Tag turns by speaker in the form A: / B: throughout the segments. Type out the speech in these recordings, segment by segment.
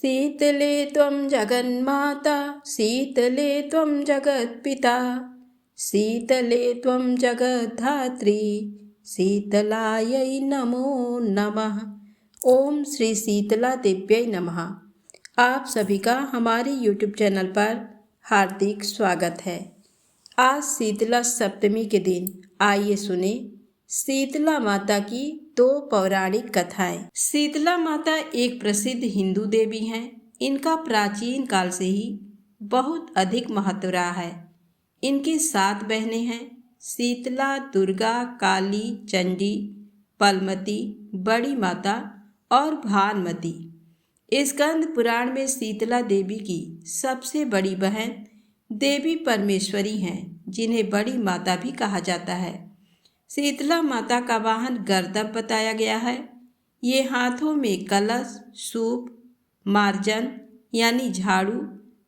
A: शीतले त्वं जगन्माता शीतले त्वं जगत्पिता शीतले त्वं जगद्धात्री शीतलायै नमो नमः। ओम श्री शीतला देव्यै नमः। आप सभी का हमारे YouTube चैनल पर हार्दिक स्वागत है। आज शीतला सप्तमी के दिन आइए सुने शीतला माता की दो पौराणिक कथाएं। शीतला माता एक प्रसिद्ध हिंदू देवी हैं। इनका प्राचीन काल से ही बहुत अधिक महत्व रहा है। इनकी 7 बहनें हैं: शीतला, दुर्गा, काली, चंडी, पलमती, बड़ी माता और भानमती। स्कंद पुराण में शीतला देवी की सबसे बड़ी बहन देवी परमेश्वरी हैं, जिन्हें बड़ी माता भी कहा जाता है। शीतला माता का वाहन गर्दभ बताया गया है। ये हाथों में कलश, सूप, मार्जन यानी झाड़ू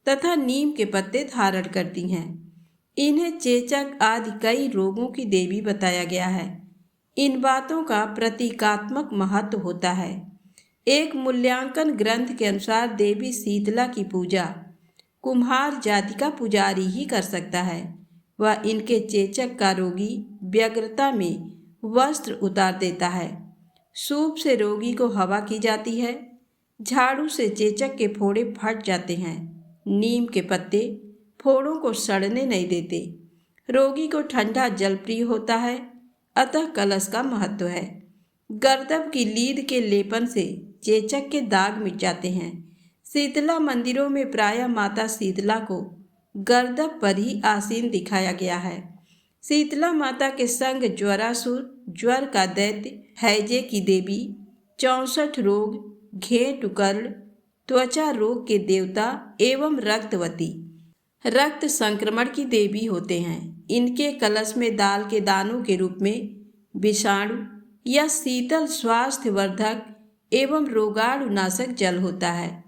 A: तथा नीम के पत्ते धारण करती हैं। इन्हें चेचक आदि कई रोगों की देवी बताया गया है। इन बातों का प्रतीकात्मक महत्व होता है। एक मूल्यांकन ग्रंथ के अनुसार देवी शीतला की पूजा कुम्हार जाति का पुजारी ही कर सकता है। वह इनके चेचक का रोगी व्यग्रता में वस्त्र उतार देता है। सूप से रोगी को हवा की जाती है। झाड़ू से चेचक के फोड़े फट जाते हैं। नीम के पत्ते फोड़ों को सड़ने नहीं देते। रोगी को ठंडा जल प्रिय होता है, अतः कलश का महत्व है। गर्दभ की लीद के लेपन से चेचक के दाग मिट जाते हैं। शीतला मंदिरों में प्रायः माता शीतला को गर्दभ पर ही आसीन दिखाया गया है। शीतला माता के संग ज्वरासुर, ज्वर का दैत्य, हैजे की देवी, 64 रोग, घेंट उकर्ण, त्वचा रोग के देवता एवं रक्तवती, रक्त संक्रमण की देवी होते हैं। इनके कलश में दाल के दानों के रूप में विषाणु या शीतल स्वास्थ्यवर्धक एवं रोगाणुनाशक जल होता है।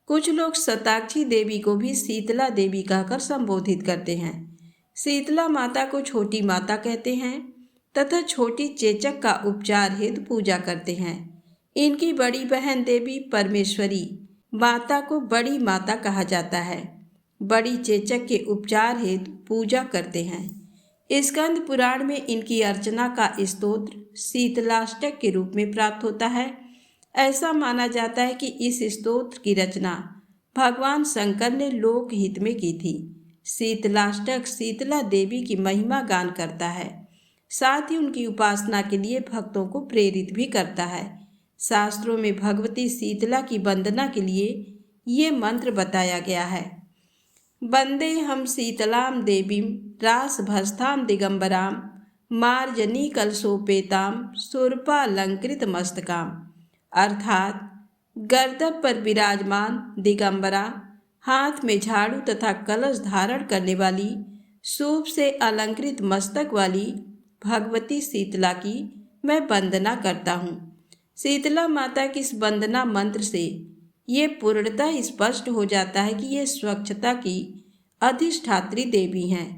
A: कुछ लोग शताक्षी देवी को भी शीतला देवी कहकर संबोधित करते हैं। शीतला माता को छोटी माता कहते हैं तथा छोटी चेचक का उपचार हेतु पूजा करते हैं। इनकी बड़ी बहन देवी परमेश्वरी माता को बड़ी माता कहा जाता है। बड़ी चेचक के उपचार हेतु पूजा करते हैं। स्कंद पुराण में इनकी अर्चना का स्तोत्र शीतलाष्टक के रूप में प्राप्त होता है। ऐसा माना जाता है कि इस स्तोत्र की रचना भगवान शंकर ने लोकहित में की थी। शीतलाष्टक शीतला देवी की महिमा गान करता है, साथ ही उनकी उपासना के लिए भक्तों को प्रेरित भी करता है। शास्त्रों में भगवती शीतला की वंदना के लिए ये मंत्र बताया गया है: वंदे हम शीतलाम देवीं रासभस्ताम दिगंबराम मार्जनी कलशोपेताम शूर्पालंकृत मस्तकाम। अर्थात गर्दभ पर विराजमान दिगंबरा, हाथ में झाड़ू तथा कलश धारण करने वाली, सूप से अलंकृत मस्तक वाली भगवती शीतला की मैं वंदना करता हूँ। शीतला माता की इस वंदना मंत्र से ये पूर्णतः स्पष्ट हो जाता है कि ये स्वच्छता की अधिष्ठात्री देवी हैं।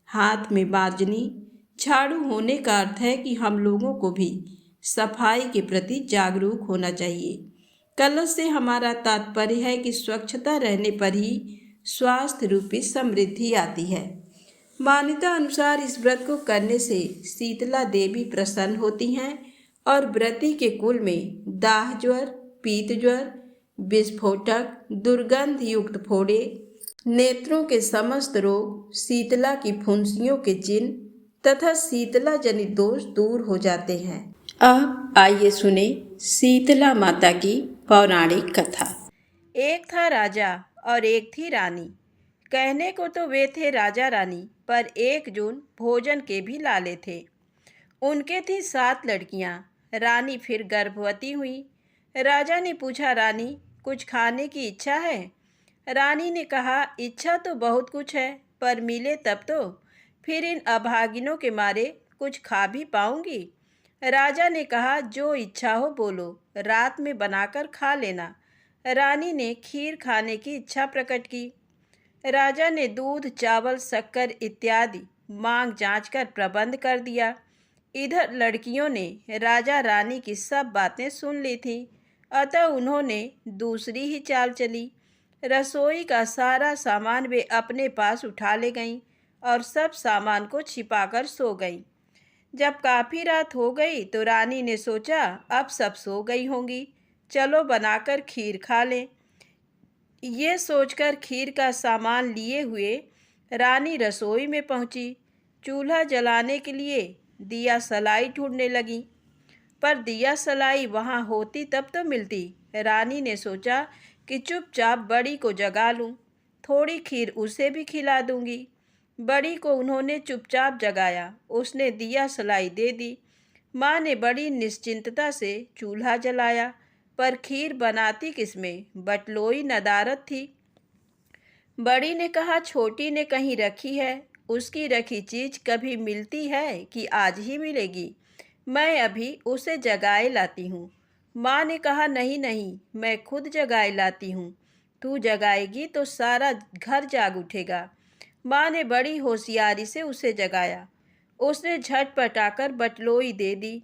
A: हाथ में मार्जनी, झाड़ू होने का अर्थ है कि हम लोगों को भी सफाई के प्रति जागरूक होना चाहिए। कलश से हमारा तात्पर्य है कि स्वच्छता रहने पर ही स्वास्थ्य रूपी समृद्धि आती है। मान्यता अनुसार इस व्रत को करने से शीतला देवी प्रसन्न होती हैं और व्रती के कुल में दाह ज्वर, पीत ज्वर, विस्फोटक, दुर्गंध युक्त फोड़े, नेत्रों के समस्त रोग, शीतला की फुंसियों के चिन्ह तथा शीतला जनित दोष दूर हो जाते हैं। अब आइए सुने शीतला माता की पौराणिक कथा। एक था राजा और एक थी रानी। कहने को तो वे थे राजा रानी, पर एक जून भोजन के भी लाले थे। उनके थी 7 लड़कियां। रानी फिर गर्भवती हुई। राजा ने पूछा, रानी कुछ खाने की इच्छा है? रानी ने कहा, इच्छा तो बहुत कुछ है, पर मिले तब तो। फिर इन अभागिनों के मारे कुछ खा भी पाऊंगी? राजा ने कहा, जो इच्छा हो बोलो, रात में बनाकर खा लेना। रानी ने खीर खाने की इच्छा प्रकट की। राजा ने दूध, चावल, शक्कर इत्यादि मांग जांचकर प्रबंध कर दिया। इधर लड़कियों ने राजा रानी की सब बातें सुन ली थी। अतः उन्होंने दूसरी ही चाल चली। रसोई का सारा सामान वे अपने पास उठा ले गईं और सब सामान को छिपाकर सो गईं। जब काफ़ी रात हो गई तो रानी ने सोचा अब सब सो गई होंगी, चलो बनाकर खीर खा लें। ये सोचकर खीर का सामान लिए हुए रानी रसोई में पहुंची। चूल्हा जलाने के लिए दिया सलाई ढूंढने लगी, पर दिया सलाई वहां होती तब तो मिलती। रानी ने सोचा कि चुपचाप बड़ी को जगा लूं, थोड़ी खीर उसे भी खिला दूंगी। बड़ी को उन्होंने चुपचाप जगाया। उसने दिया सलाई दे दी। माँ ने बड़ी निश्चिंतता से चूल्हा जलाया, पर खीर बनाती किसमें? बटलोई नदारद थी। बड़ी ने कहा छोटी ने कहीं रखी है। उसकी रखी चीज कभी मिलती है कि आज ही मिलेगी? मैं अभी उसे जगाए लाती हूँ। माँ ने कहा नहीं नहीं, मैं खुद जगाए लाती हूँ। तू जगाएगी तो सारा घर जाग उठेगा। माँ ने बड़ी होशियारी से उसे जगाया। उसने झटपट आकर बटलोई दे दी।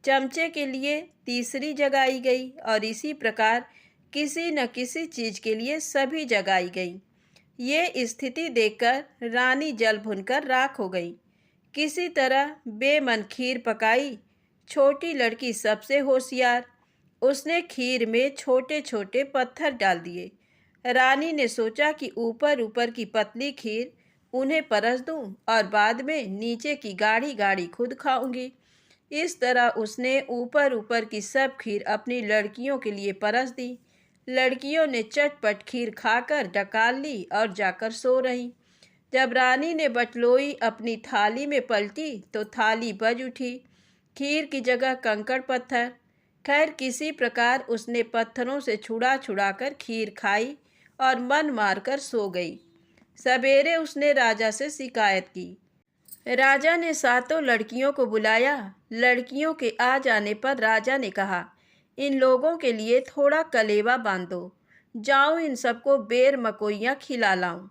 A: चमचे के लिए तीसरी जगाई गई और इसी प्रकार किसी न किसी चीज के लिए सभी जगाई गई। ये स्थिति देखकर रानी जल भुनकर राख हो गई। किसी तरह बेमन खीर पकाई। छोटी लड़की सबसे होशियार, उसने खीर में छोटे छोटे पत्थर डाल दिए। रानी ने सोचा कि ऊपर ऊपर की पतली खीर उन्हें परस दूं और बाद में नीचे की गाढ़ी गाढ़ी खुद खाऊंगी। इस तरह उसने ऊपर ऊपर की सब खीर अपनी लड़कियों के लिए परस दी। लड़कियों ने चटपट खीर खाकर डकार ली और जाकर सो रहीं। जब रानी ने बटलोई अपनी थाली में पलटी तो थाली बज उठी। खीर की जगह कंकड़ पत्थर। खैर किसी प्रकार उसने पत्थरों से छुड़ा छुड़ा कर खीर खाई और मन मारकर सो गई। सवेरे उसने राजा से शिकायत की। राजा ने सातों लड़कियों को बुलाया। लड़कियों के आ जाने पर राजा ने कहा, इन लोगों के लिए थोड़ा कलेवा बांध दो। जाऊं इन सबको बेर मकोइयाँ खिला लाऊं।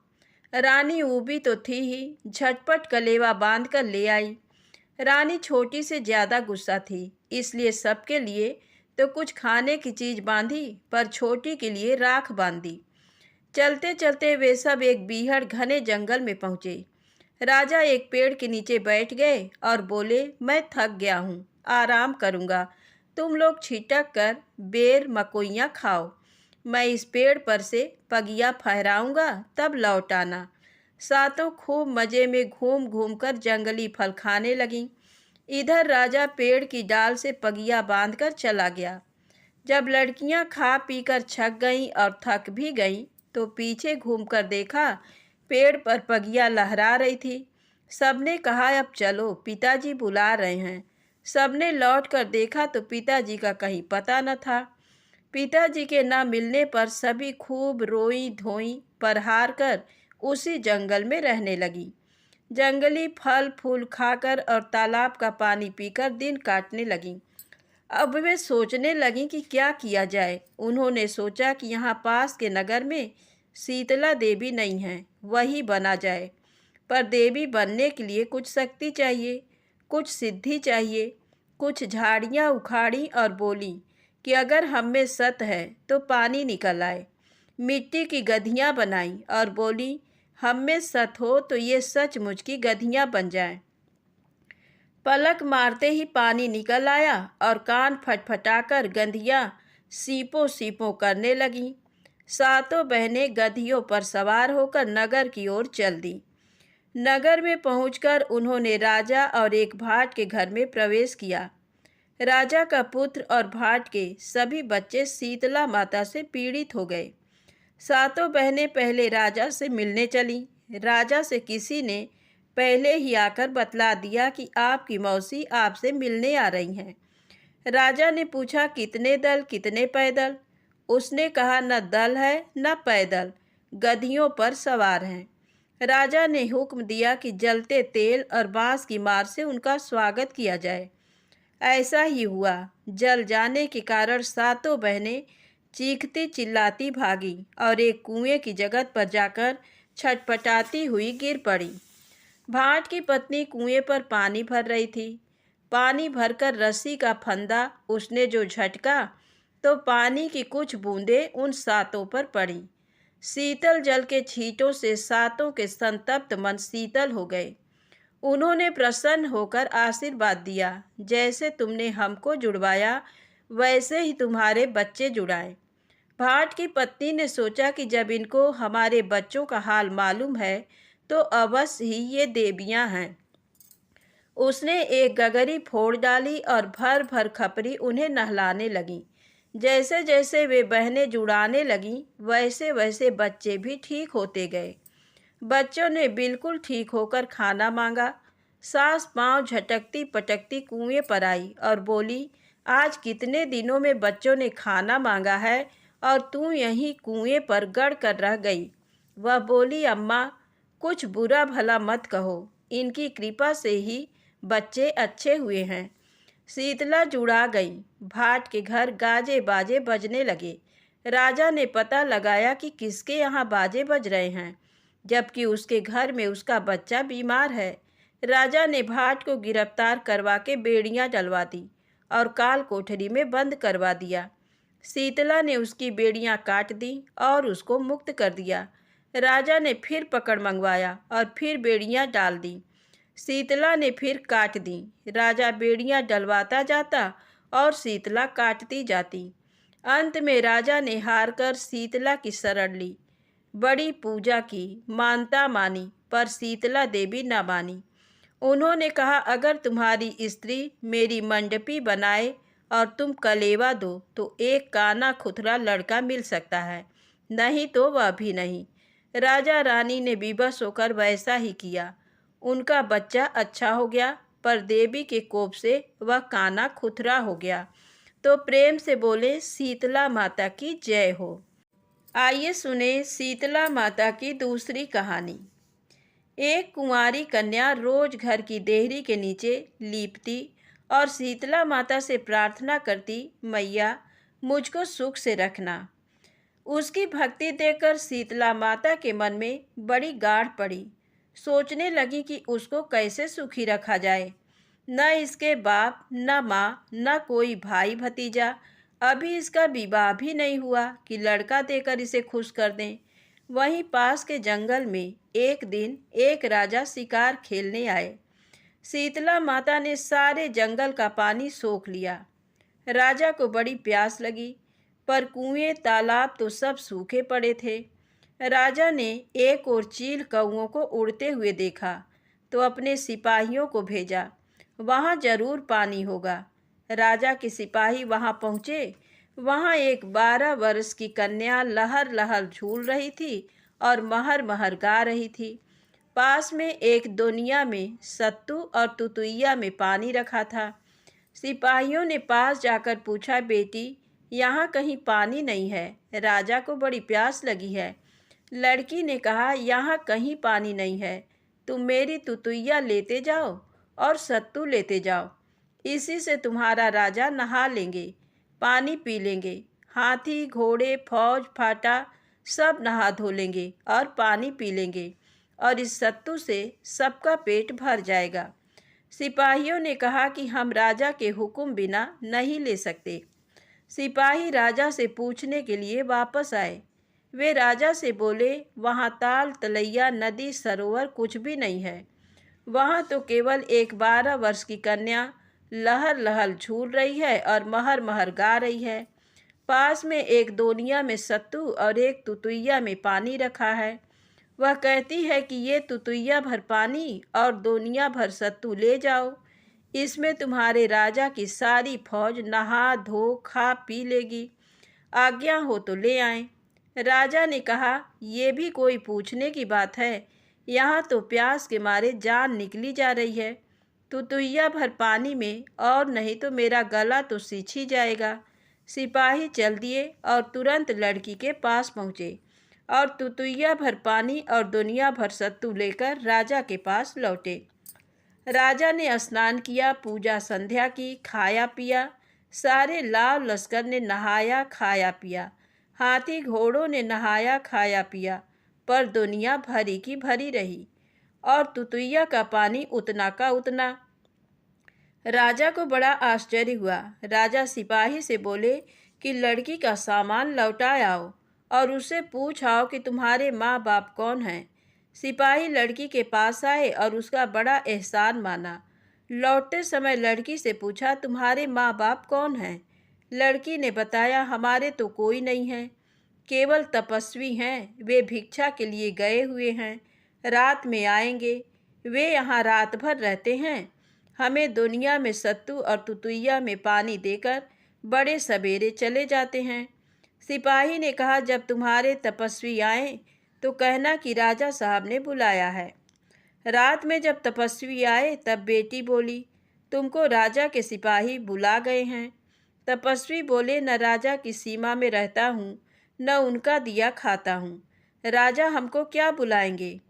A: रानी ऊबी तो थी ही, झटपट कलेवा बांध कर ले आई। रानी छोटी से ज़्यादा गुस्सा थी, इसलिए सबके लिए तो कुछ खाने की चीज़ बांधी, पर छोटी के लिए राख बांधी। चलते चलते वे सब एक बीहड़ घने जंगल में पहुँचे। राजा एक पेड़ के नीचे बैठ गए और बोले, मैं थक गया हूँ, आराम करूँगा। तुम लोग छिटक कर बेर मकोइयाँ खाओ। मैं इस पेड़ पर से पगिया फहराऊँगा, तब लौट आना। सातों खूब मज़े में घूम घूम कर जंगली फल खाने लगीं। इधर राजा पेड़ की डाल से पगिया बांधकर चला गया। जब लड़कियां खा पीकर छक गईं और थक भी गईं तो पीछे घूमकर देखा पेड़ पर पगिया लहरा रही थी। सबने कहा अब चलो, पिताजी बुला रहे हैं। सबने लौट कर देखा तो पिताजी का कहीं पता न था। पिताजी के न मिलने पर सभी खूब रोई धोई पर हार कर उसी जंगल में रहने लगी। जंगली फल फूल खाकर और तालाब का पानी पीकर दिन काटने लगीं। अब वे सोचने लगीं कि क्या किया जाए। उन्होंने सोचा कि यहाँ पास के नगर में शीतला देवी नहीं है, वही बना जाए। पर देवी बनने के लिए कुछ शक्ति चाहिए, कुछ सिद्धि चाहिए। कुछ झाड़ियाँ उखाड़ी और बोली कि अगर हम में सत है तो पानी निकल आए। मिट्टी की गधियाँ बनाई और बोली हम में सत हो तो ये सचमुच की गधियाँ बन जाएं। पलक मारते ही पानी निकल आया और कान फटफटाकर गधियाँ सीपों सीपों करने लगीं। सातों बहनें गधियों पर सवार होकर नगर की ओर चल दी। नगर में पहुंचकर उन्होंने राजा और एक भाट के घर में प्रवेश किया। राजा का पुत्र और भाट के सभी बच्चे शीतला माता से पीड़ित हो गए। सातों बहनें पहले राजा से मिलने चलीं। राजा से किसी ने पहले ही आकर बतला दिया कि आपकी मौसी आपसे मिलने आ रही हैं। राजा ने पूछा कितने दल कितने पैदल? उसने कहा न दल है न पैदल, गधियों पर सवार हैं। राजा ने हुक्म दिया कि जलते तेल और बांस की मार से उनका स्वागत किया जाए। ऐसा ही हुआ। जल जाने के कारण सातों बहनें चीखती चिल्लाती भागी और एक कुएं की जगह पर जाकर छटपटाती हुई गिर पड़ी। भाट की पत्नी कुएं पर पानी भर रही थी। पानी भरकर रस्सी का फंदा उसने जो झटका तो पानी की कुछ बूंदें उन सातों पर पड़ी। शीतल जल के छींटों से सातों के संतप्त मन शीतल हो गए। उन्होंने प्रसन्न होकर आशीर्वाद दिया, जैसे तुमने हमको जुड़वाया वैसे ही तुम्हारे बच्चे जुड़ाए। भाट की पत्नी ने सोचा कि जब इनको हमारे बच्चों का हाल मालूम है तो अवश्य ही ये देवियां हैं। उसने एक गगरी फोड़ डाली और भर भर खपरी उन्हें नहलाने लगी। जैसे जैसे वे बहनें जुड़ाने लगीं वैसे वैसे बच्चे भी ठीक होते गए। बच्चों ने बिल्कुल ठीक होकर खाना मांगा। सास पांव झटकती पटकती कुएं पर आई और बोली, आज कितने दिनों में बच्चों ने खाना मांगा है और तू यहीं कुएं पर गड़ कर रह गई। वह बोली, अम्मा कुछ बुरा भला मत कहो, इनकी कृपा से ही बच्चे अच्छे हुए हैं। शीतला जुड़ा गई। भाट के घर गाजे बाजे बजने लगे। राजा ने पता लगाया कि किसके यहाँ बाजे बज रहे हैं, जबकि उसके घर में उसका बच्चा बीमार है। राजा ने भाट को गिरफ्तार करवा के बेड़ियां डलवा दी और काल कोठरी में बंद करवा दिया। शीतला ने उसकी बेड़ियां काट दी और उसको मुक्त कर दिया। राजा ने फिर पकड़ मंगवाया और फिर बेड़ियां डाल दी। शीतला ने फिर काट दी। राजा बेड़ियां डलवाता जाता और शीतला काटती जाती। अंत में राजा ने हार कर शीतला की शरण ली। बड़ी पूजा की, मानता मानी, पर शीतला देवी न मानी। उन्होंने कहा, अगर तुम्हारी स्त्री मेरी मंडपी बनाए और तुम कलेवा दो तो एक काना खुथरा लड़का मिल सकता है, नहीं तो वह भी नहीं। राजा रानी ने विवश होकर वैसा ही किया। उनका बच्चा अच्छा हो गया, पर देवी के कोप से वह काना खुथरा हो गया। तो प्रेम से बोले, शीतला माता की जय हो। आइए सुने शीतला माता की दूसरी कहानी। एक कुंवारी कन्या रोज घर की देहरी के नीचे लीपती और शीतला माता से प्रार्थना करती, मैया मुझको सुख से रखना। उसकी भक्ति देखकर शीतला माता के मन में बड़ी गाढ़ पड़ी। सोचने लगी कि उसको कैसे सुखी रखा जाए। न इसके बाप, न माँ, न कोई भाई भतीजा, अभी इसका विवाह भी नहीं हुआ कि लड़का देकर इसे खुश कर दें। वहीं पास के जंगल में एक दिन एक राजा शिकार खेलने आए। शीतला माता ने सारे जंगल का पानी सोख लिया। राजा को बड़ी प्यास लगी, पर कुएं तालाब तो सब सूखे पड़े थे। राजा ने एक और चील कौओं को उड़ते हुए देखा तो अपने सिपाहियों को भेजा, वहाँ जरूर पानी होगा। राजा के सिपाही वहाँ पहुँचे। वहाँ एक 12 वर्ष की कन्या लहर लहर झूल रही थी और महर महर गा रही थी। पास में एक दोनिया में सत्तू और तुतुइया में पानी रखा था। सिपाहियों ने पास जाकर पूछा, बेटी यहाँ कहीं पानी नहीं है, राजा को बड़ी प्यास लगी है। लड़की ने कहा, यहाँ कहीं पानी नहीं है, तुम मेरी तुतुइया लेते जाओ और सत्तू लेते जाओ, इसी से तुम्हारा राजा नहा लेंगे, पानी पी लेंगे। हाथी घोड़े फौज फाटा सब नहा धो लेंगे और पानी पी लेंगे और इस सत्तू से सबका पेट भर जाएगा। सिपाहियों ने कहा कि हम राजा के हुक्म बिना नहीं ले सकते। सिपाही राजा से पूछने के लिए वापस आए। वे राजा से बोले, वहाँ ताल तलैया नदी सरोवर कुछ भी नहीं है। वहाँ तो केवल एक 12 वर्ष की कन्या लहर लहर झूल रही है और महर महर गा रही है। पास में एक दोनिया में सत्तू और एक तुतुइया में पानी रखा है। वह कहती है कि ये तुतुइया भर पानी और दोनिया भर सत्तू ले जाओ, इसमें तुम्हारे राजा की सारी फौज नहा धो खा पी लेगी। आज्ञा हो तो ले आएं। राजा ने कहा, ये भी कोई पूछने की बात है, यहाँ तो प्यास के मारे जान निकली जा रही है। तुतुइया भर पानी में और नहीं तो मेरा गला तो सिंच ही जाएगा। सिपाही चल दिए और तुरंत लड़की के पास पहुँचे और तुतुइया भर पानी और दुनिया भर सत्तू लेकर राजा के पास लौटे। राजा ने स्नान किया, पूजा संध्या की, खाया पिया। सारे लाव लश्कर ने नहाया खाया पिया। हाथी घोड़ों ने नहाया खाया पिया, पर दुनिया भरी की भरी रही और तुतुइया का पानी उतना का उतना। राजा को बड़ा आश्चर्य हुआ। राजा सिपाही से बोले, कि लड़की का सामान लौटा आओ और उससे पूछ आओ कि तुम्हारे माँ बाप कौन हैं। सिपाही लड़की के पास आए और उसका बड़ा एहसान माना। लौटते समय लड़की से पूछा, तुम्हारे माँ बाप कौन हैं? लड़की ने बताया, हमारे तो कोई नहीं है, केवल तपस्वी हैं, वे भिक्षा के लिए गए हुए हैं, रात में आएंगे। वे यहाँ रात भर रहते हैं, हमें दुनिया में सत्तू और तुतुइया में पानी देकर बड़े सवेरे चले जाते हैं। सिपाही ने कहा, जब तुम्हारे तपस्वी आए तो कहना कि राजा साहब ने बुलाया है। रात में जब तपस्वी आए तब बेटी बोली, तुमको राजा के सिपाही बुला गए हैं। तपस्वी बोले, न राजा की सीमा में रहता हूँ, न उनका दिया खाता हूँ, राजा हमको क्या बुलाएंगे।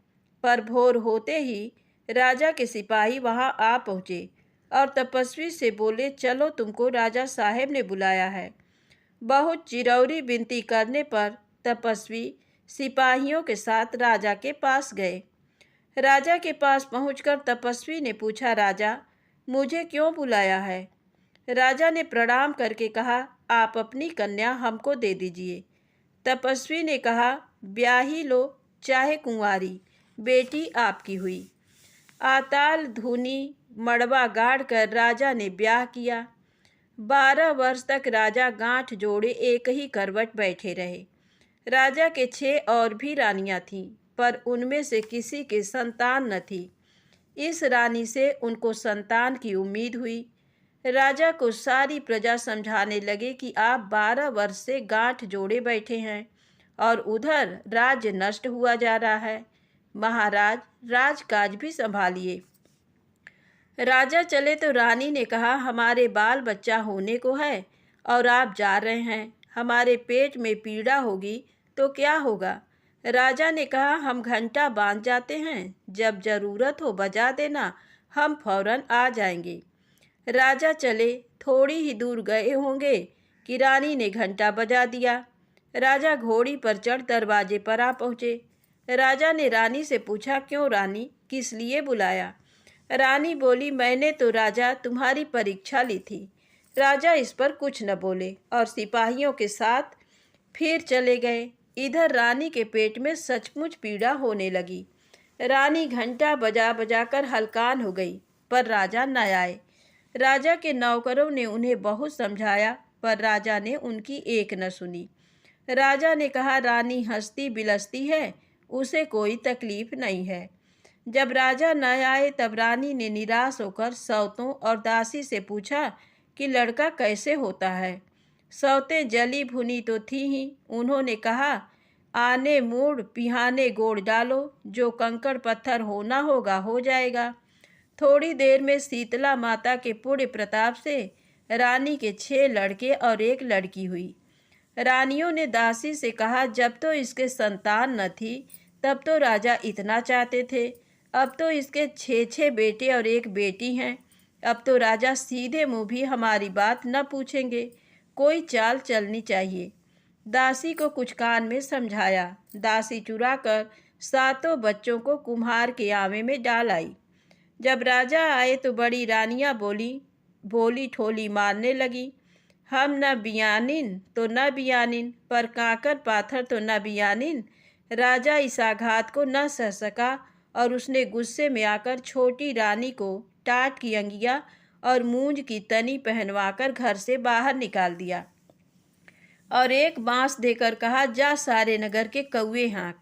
A: पर भोर होते ही राजा के सिपाही वहाँ आ पहुँचे और तपस्वी से बोले, चलो तुमको राजा साहेब ने बुलाया है। बहुत चिरौरी विनती करने पर तपस्वी सिपाहियों के साथ राजा के पास गए। राजा के पास पहुंचकर तपस्वी ने पूछा, राजा मुझे क्यों बुलाया है? राजा ने प्रणाम करके कहा, आप अपनी कन्या हमको दे दीजिए। तपस्वी ने कहा, ब्याही लो चाहे कुंवारी, बेटी आपकी हुई। आताल धुनी मड़वा गाड़ कर राजा ने ब्याह किया। 12 वर्ष तक राजा गांठ जोड़े एक ही करवट बैठे रहे। राजा के 6 और भी रानियां थीं, पर उनमें से किसी के संतान न थी। इस रानी से उनको संतान की उम्मीद हुई। राजा को सारी प्रजा समझाने लगे कि आप 12 वर्ष से गांठ जोड़े बैठे हैं और उधर राज्य नष्ट हुआ जा रहा है। महाराज, राजकाज भी संभालिए। राजा चले तो रानी ने कहा, हमारे बाल बच्चा होने को है और आप जा रहे हैं, हमारे पेट में पीड़ा होगी तो क्या होगा। राजा ने कहा, हम घंटा बांध जाते हैं, जब जरूरत हो बजा देना, हम फौरन आ जाएंगे। राजा चले, थोड़ी ही दूर गए होंगे कि रानी ने घंटा बजा दिया। राजा घोड़ी पर चढ़ दरवाजे पर आ पहुँचे। राजा ने रानी से पूछा, क्यों रानी, किस लिए बुलाया? रानी बोली, मैंने तो राजा तुम्हारी परीक्षा ली थी। राजा इस पर कुछ न बोले और सिपाहियों के साथ फिर चले गए। इधर रानी के पेट में सचमुच पीड़ा होने लगी। रानी घंटा बजा बजा कर हलकान हो गई, पर राजा न आए। राजा के नौकरों ने उन्हें बहुत समझाया, पर राजा ने उनकी एक न सुनी। राजा ने कहा, रानी हंसती बिलसती है, उसे कोई तकलीफ नहीं है। जब राजा न आए तब रानी ने निराश होकर सौतों और दासी से पूछा कि लड़का कैसे होता है। सौतें जली भुनी तो थी ही। उन्होंने कहा, आने मूड पिहाने गोड़ डालो, जो कंकड़ पत्थर होना होगा हो जाएगा। थोड़ी देर में शीतला माता के पुण्य प्रताप से रानी के 6 लड़के और 1 लड़की हुई। रानियों ने दासी से कहा, जब तो इसके संतान न थी तब तो राजा इतना चाहते थे, अब तो इसके 6 बेटे और 1 बेटी हैं। अब तो राजा सीधे मुंह भी हमारी बात न पूछेंगे, कोई चाल चलनी चाहिए। दासी को कुछ कान में समझाया। दासी चुराकर 7 बच्चों को कुम्हार के आवे में डाल आई। जब राजा आए तो बड़ी रानियां बोली ठोली मारने लगी, हम न बियानिन तो न बियानिन, पर काकर पाथर तो न बियानिन। राजा इस आघात को न सह सका और उसने गुस्से में आकर छोटी रानी को टाट की अंगिया और मूंज की तनी पहनवाकर घर से बाहर निकाल दिया और एक बांस देकर कहा, जा सारे नगर के कौवे हाँक।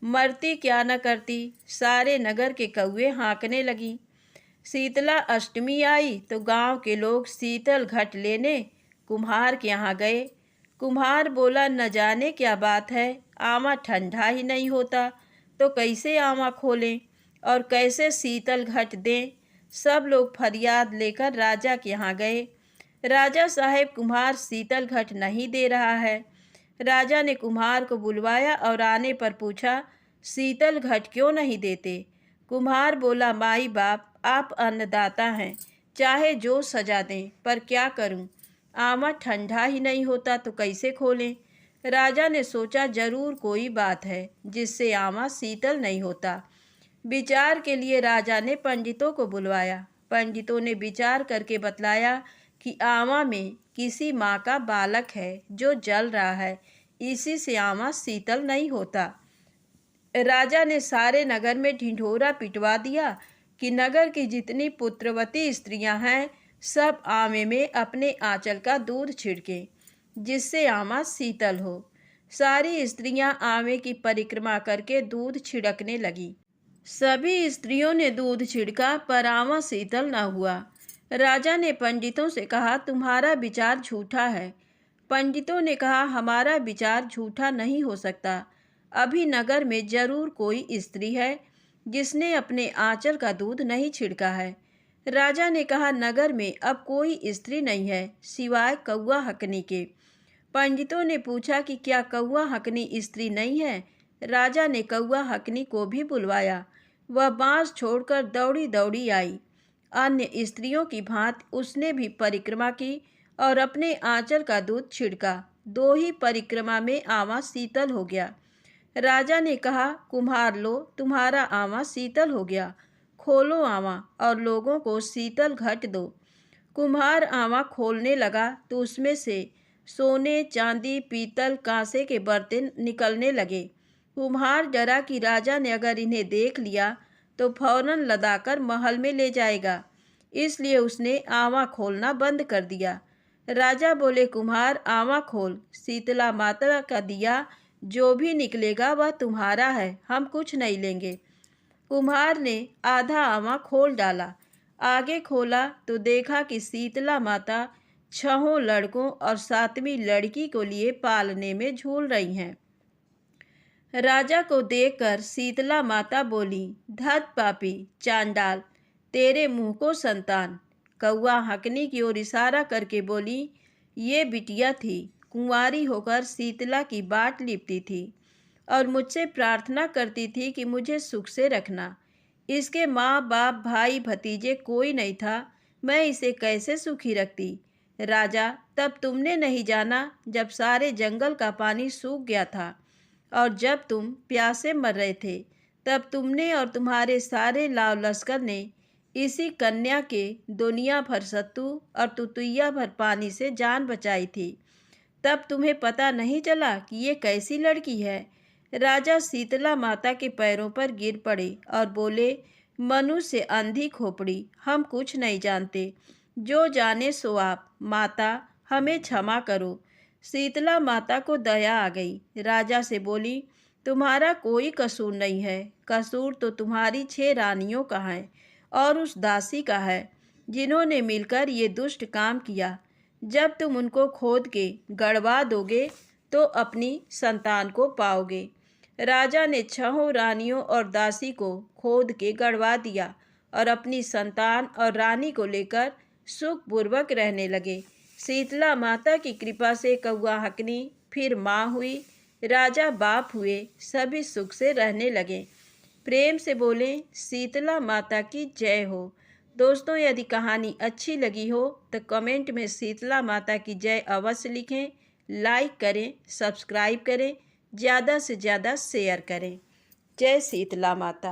A: मरती क्या न करती, सारे नगर के कौवे हाँकने लगी। शीतला अष्टमी आई तो गांव के लोग शीतल घट लेने कुम्हार के यहाँ गए। कुम्हार बोला, न जाने क्या बात है, आमा ठंडा ही नहीं होता तो कैसे आमा खोलें और कैसे शीतल घट दें। सब लोग फरियाद लेकर राजा के यहाँ गए। राजा साहेब, कुम्हार शीतल घट नहीं दे रहा है। राजा ने कुम्हार को बुलवाया और आने पर पूछा, शीतल घट क्यों नहीं देते? कुम्हार बोला, माई बाप, आप अन्नदाता हैं, चाहे जो सजा दें, पर क्या करूं, आमा ठंडा ही नहीं होता तो कैसे खोलें। राजा ने सोचा, जरूर कोई बात है जिससे आमा शीतल नहीं होता। विचार के लिए राजा ने पंडितों को बुलवाया। पंडितों ने विचार करके बतलाया कि आमा में किसी माँ का बालक है जो जल रहा है, इसी से आमा शीतल नहीं होता। राजा ने सारे नगर में ढिंढोरा पिटवा दिया कि नगर की जितनी पुत्रवती स्त्रियां हैं सब आमे में अपने आंचल का दूध छिड़के, जिससे आमा शीतल हो। सारी स्त्रियां आमे की परिक्रमा करके दूध छिड़कने लगी। सभी स्त्रियों ने दूध छिड़का पर आमा शीतल न हुआ। राजा ने पंडितों से कहा, तुम्हारा विचार झूठा है। पंडितों ने कहा, हमारा विचार झूठा नहीं हो सकता। अभी नगर में जरूर कोई स्त्री है जिसने अपने आंचल का दूध नहीं छिड़का है। राजा ने कहा, नगर में अब कोई स्त्री नहीं है सिवाय कौआ हकनी के। पंडितों ने पूछा कि क्या कौआ हकनी स्त्री नहीं है। राजा ने कौआ हकनी को भी बुलवाया। वह बांस छोड़कर दौड़ी दौड़ी आई। अन्य स्त्रियों की भांति उसने भी परिक्रमा की और अपने आंचल का दूध छिड़का। 2 ही परिक्रमा में आमा शीतल हो गया। राजा ने कहा, कुम्हार लो, तुम्हारा आमा शीतल हो गया। खोलो आमा और लोगों को शीतल घट दो। कुम्हार आमा खोलने लगा तो उसमें से सोने, चांदी, पीतल, कांसे के बर्तन निकलने लगे। कुम्हार डरा कि राजा ने अगर इन्हें देख लिया तो फौरन लदाकर महल में ले जाएगा, इसलिए उसने आमा खोलना बंद कर दिया। राजा बोले, कुम्हार आमा खोल, शीतला माता का दिया जो भी निकलेगा वह तुम्हारा है, हम कुछ नहीं लेंगे। कुम्हार ने आधा आमा खोल डाला। आगे खोला तो देखा कि शीतला माता 6 लड़कों और 7वीं लड़की को लिए पालने में झूल रही हैं। राजा को देखकर शीतला माता बोली, धत पापी चांडाल, तेरे मुंह को संतान। कौआ हकनी की ओर इशारा करके बोली, ये बिटिया थी, कुंवारी होकर शीतला की बाट लिपती थी और मुझसे प्रार्थना करती थी कि मुझे सुख से रखना। इसके माँ बाप भाई भतीजे कोई नहीं था, मैं इसे कैसे सुखी रखती। राजा, तब तुमने नहीं जाना जब सारे जंगल का पानी सूख गया था और जब तुम प्यासे मर रहे थे, तब तुमने और तुम्हारे सारे लाव लश्कर ने इसी कन्या के दुनिया भर सत्तू और तुतैया भर पानी से जान बचाई थी। तब तुम्हें पता नहीं चला कि ये कैसी लड़की है। राजा शीतला माता के पैरों पर गिर पड़े और बोले, मनुष्य अंधी खोपड़ी, हम कुछ नहीं जानते, जो जाने सो आप। माता, हमें क्षमा करो। शीतला माता को दया आ गई। राजा से बोली, तुम्हारा कोई कसूर नहीं है, कसूर तो तुम्हारी 6 रानियों का है और उस दासी का है जिन्होंने मिलकर ये दुष्ट काम किया। जब तुम उनको खोद के गड़वा दोगे तो अपनी संतान को पाओगे। राजा ने 6 रानियों और दासी को खोद के गड़वा दिया और अपनी संतान और रानी को लेकर सुखपूर्वक रहने लगे। शीतला माता की कृपा से कौआ हकनी फिर माँ हुई, राजा बाप हुए, सभी सुख से रहने लगे। प्रेम से बोले, शीतला माता की जय हो। दोस्तों, यदि कहानी अच्छी लगी हो तो कमेंट में शीतला माता की जय अवश्य लिखें, लाइक करें, सब्सक्राइब करें, ज़्यादा से ज़्यादा शेयर करें। जय शीतला माता।